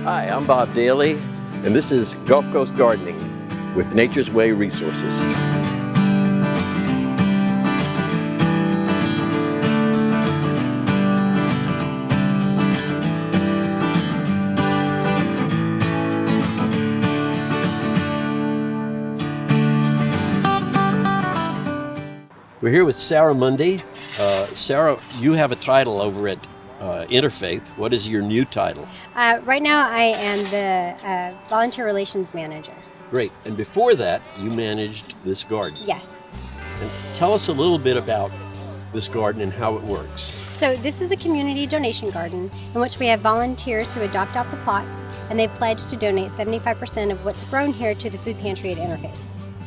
Hi, I'm Bob Dailey, and this is Gulf Coast Gardening with Nature's Way Resources. We're here with Sarah Munday. Sarah, you have a title over at Interfaith. What is your new title? Right now I am the Volunteer Relations Manager. Great. And before that, you managed this garden. Yes. And tell us a little bit about this garden and how it works. So this is a community donation garden in which we have volunteers who adopt out the plots, and they pledge to donate 75% of what's grown here to the food pantry at Interfaith.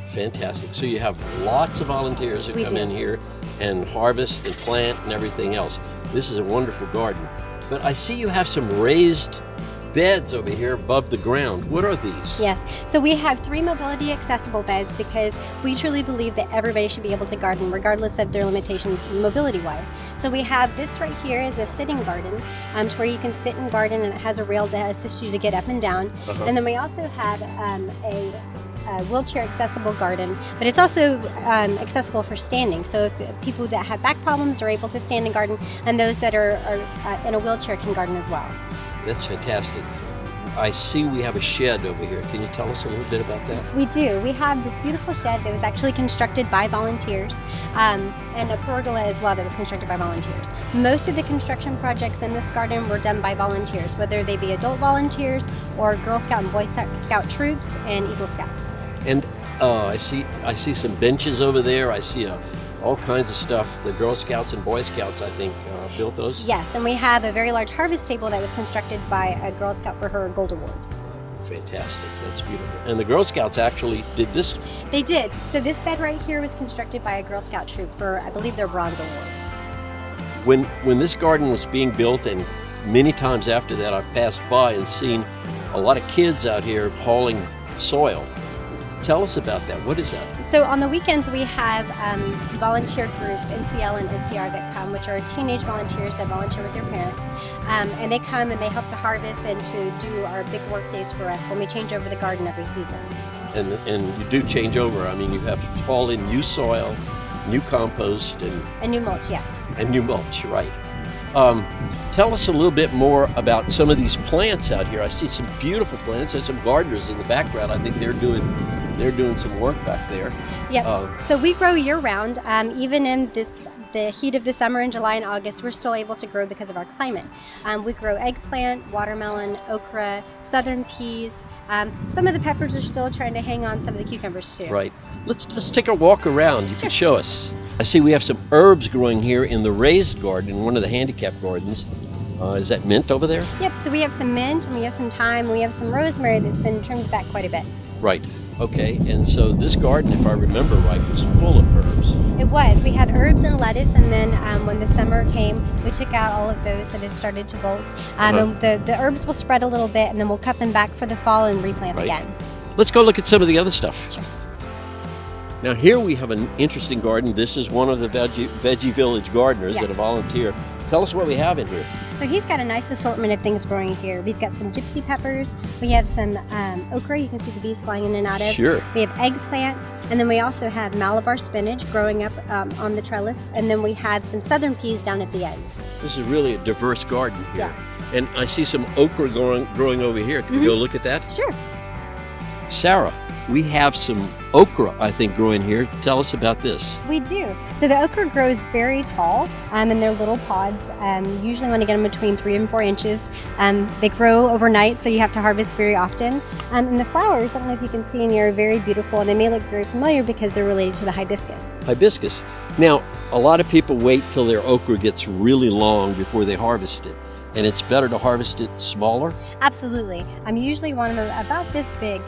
Fantastic. So you have lots of volunteers who come in here and harvest and plant and everything else. This is a wonderful garden. But I see you have some raised beds over here above the ground. What are these? Yes. So we have 3 mobility accessible beds because we truly believe that everybody should be able to garden regardless of their limitations mobility wise. So we have this right here is a sitting garden to where you can sit and garden, and it has a rail to assist you to get up and down. And then we also have a wheelchair accessible garden, but it's also accessible for standing. So if people that have back problems are able to stand and garden, and those that are in a wheelchair can garden as well. That's fantastic. I see we have a shed over here. Can you tell us a little bit about that? We do. We have this beautiful shed that was actually constructed by volunteers, and a pergola as well that was constructed by volunteers. Most of the construction projects in this garden were done by volunteers, whether they be adult volunteers or Girl Scout and Boy Scout troops and Eagle Scouts. And I see some benches over there. I see all kinds of stuff. The Girl Scouts and Boy Scouts, I think, built those. Yes, and we have a very large harvest table that was constructed by a Girl Scout for her Gold Award. Fantastic. That's beautiful. And the Girl Scouts actually did this? They did. So this bed right here was constructed by a Girl Scout troop for, I believe, their Bronze Award. When this garden was being built, and many times after that I've passed by and seen a lot of kids out here hauling soil. Tell us about that. What is that? So on the weekends we have volunteer groups, NCL and NCR, that come, which are teenage volunteers that volunteer with their parents. And they come and they help to harvest and to do our big work days for us when we change over the garden every season. And you do change over. I mean, you have to haul in new soil, new compost, and new mulch, yes. And new mulch, right. Tell us a little bit more about some of these plants out here. I see some beautiful plants. There's some gardeners in the background. I think they're doing some work back there. Yep. So we grow year round. Even in the heat of the summer in July and August, we're still able to grow because of our climate. We grow eggplant, watermelon, okra, southern peas. Some of the peppers are still trying to hang on, some of the cucumbers too. Right. Let's take a walk around. You can show us. I see we have some herbs growing here in the raised garden, in one of the handicap gardens. Is that mint over there? Yep, so we have some mint, and we have some thyme, we have some rosemary that's been trimmed back quite a bit. Right. Okay, and so this garden, if I remember right, was full of herbs. It was. We had herbs and lettuce, and then when the summer came, we took out all of those that had started to bolt. And the herbs will spread a little bit, and then we'll cut them back for the fall and replant again. Let's go look at some of the other stuff. Sure. Now here we have an interesting garden. This is one of the Veggie Village gardeners that are volunteer. Tell us what we have in here. So he's got a nice assortment of things growing here. We've got some gypsy peppers. We have some okra. You can see the bees flying in and out of. Sure. We have eggplant. And then we also have Malabar spinach growing up on the trellis. And then we have some southern peas down at the end. This is really a diverse garden here. Yes. And I see some okra growing over here. Can we go look at that? Sure. Sarah, we have some okra, I think, growing here. Tell us about this. We do. So the okra grows very tall, and they're little pods. Usually want to get them between 3 and 4 inches. They grow overnight, so you have to harvest very often. And the flowers, I don't know if you can see in here, are very beautiful, and they may look very familiar because they're related to the hibiscus. Hibiscus. Now, a lot of people wait till their okra gets really long before they harvest it. And it's better to harvest it smaller? Absolutely. You usually want them about this big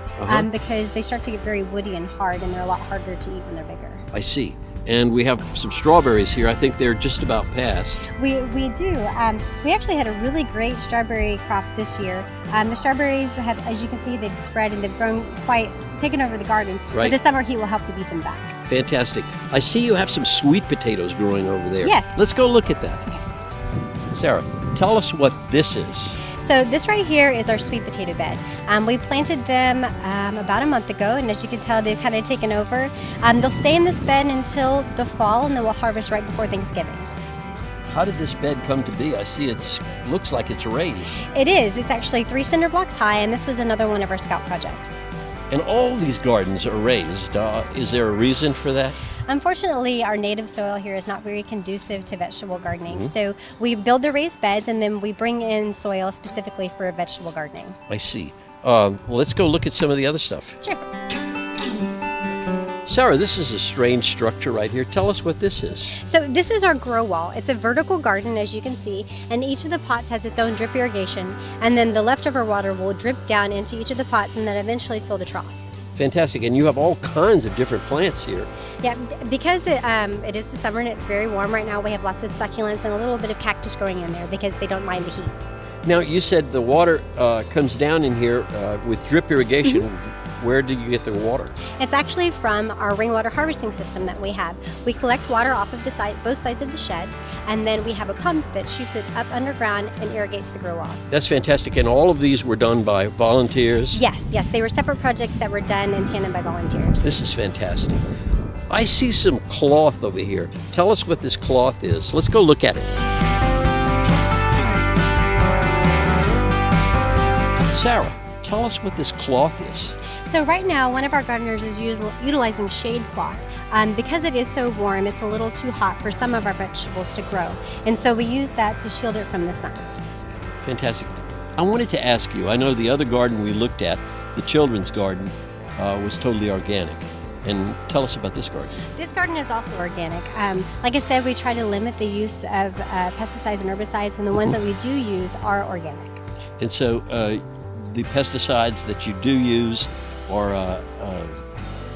because they start to get very woody and hard, and they're a lot harder to eat when they're bigger. I see. And we have some strawberries here. I think they're just about past. We do. We actually had a really great strawberry crop this year. The strawberries have, as you can see, they've spread and they've grown quite, taken over the garden. Right. But this summer heat will help to beat them back. Fantastic. I see you have some sweet potatoes growing over there. Yes. Let's go look at that. Sarah, tell us what this is. So this right here is our sweet potato bed. We planted them about a month ago, and as you can tell, they've kind of taken over. They'll stay in this bed until the fall, and then we'll harvest right before Thanksgiving. How did this bed come to be? I see it looks like it's raised. It is. It's actually 3 cinder blocks high, and this was another one of our scout projects. And all these gardens are raised. Is there a reason for that? Unfortunately, our native soil here is not very conducive to vegetable gardening. So we build the raised beds, and then we bring in soil specifically for vegetable gardening. I see. Well, let's go look at some of the other stuff. Sure. Sarah, this is a strange structure right here. Tell us what this is. So this is our grow wall. It's a vertical garden, as you can see, and each of the pots has its own drip irrigation, and then the leftover water will drip down into each of the pots and then eventually fill the trough. Fantastic. And you have all kinds of different plants here. Yeah, because it is the summer and it's very warm right now, we have lots of succulents and a little bit of cactus growing in there because they don't mind the heat. Now, you said the water comes down in here with drip irrigation. Where do you get the water? It's actually from our rainwater harvesting system that we have. We collect water off of both sides of the shed, and then we have a pump that shoots it up underground and irrigates the grow wall. That's fantastic. And all of these were done by volunteers? Yes, they were separate projects that were done in tandem by volunteers. This is fantastic. I see some cloth over here. Tell us what this cloth is. Let's go look at it. Sarah, tell us what this cloth is. So right now, one of our gardeners is utilizing shade cloth. Because it is so warm, it's a little too hot for some of our vegetables to grow. And so we use that to shield it from the sun. Fantastic. I wanted to ask you, I know the other garden we looked at, the children's garden, was totally organic. And tell us about this garden. This garden is also organic. Like I said, we try to limit the use of pesticides and herbicides, and the ones that we do use are organic. And so the pesticides that you do use are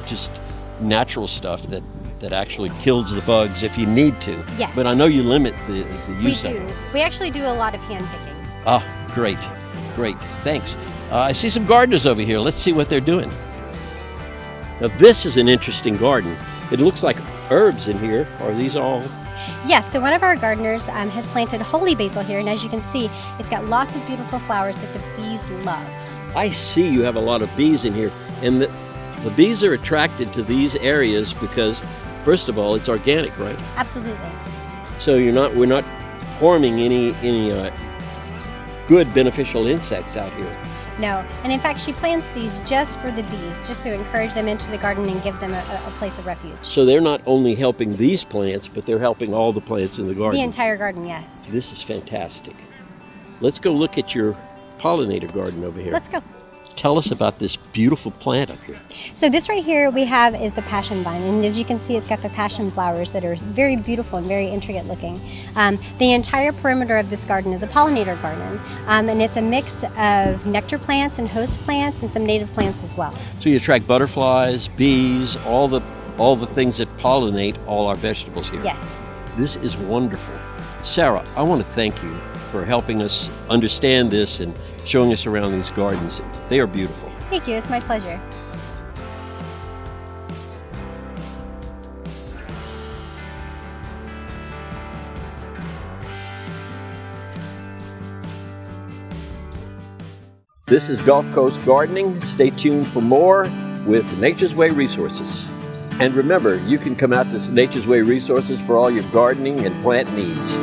just natural stuff that actually kills the bugs if you need to. Yes. But I know you limit the use of it. We do. We actually do a lot of hand picking. Ah, great. Thanks. I see some gardeners over here. Let's see what they're doing. Now this is an interesting garden. It looks like herbs in here. Are these all? Yes, so one of our gardeners has planted holy basil here, and as you can see, it's got lots of beautiful flowers that the bees love. I see you have a lot of bees in here, and the bees are attracted to these areas because, first of all, it's organic, right? Absolutely. So we're not harming any good beneficial insects out here. No, and in fact, she plants these just for the bees, just to encourage them into the garden and give them a place of refuge. So they're not only helping these plants, but they're helping all the plants in the garden. The entire garden, yes. This is fantastic. Let's go look at your pollinator garden over here. Let's go. Tell us about this beautiful plant up here. So this right here we have is the passion vine, and as you can see, it's got the passion flowers that are very beautiful and very intricate looking. The entire perimeter of this garden is a pollinator garden, and it's a mix of nectar plants and host plants and some native plants as well. So you attract butterflies, bees, all the things that pollinate all our vegetables here. Yes. This is wonderful. Sarah, I want to thank you for helping us understand this and showing us around these gardens. They are beautiful. Thank you. It's my pleasure. This is Gulf Coast Gardening. Stay tuned for more with Nature's Way Resources. And remember, you can come out to Nature's Way Resources for all your gardening and plant needs.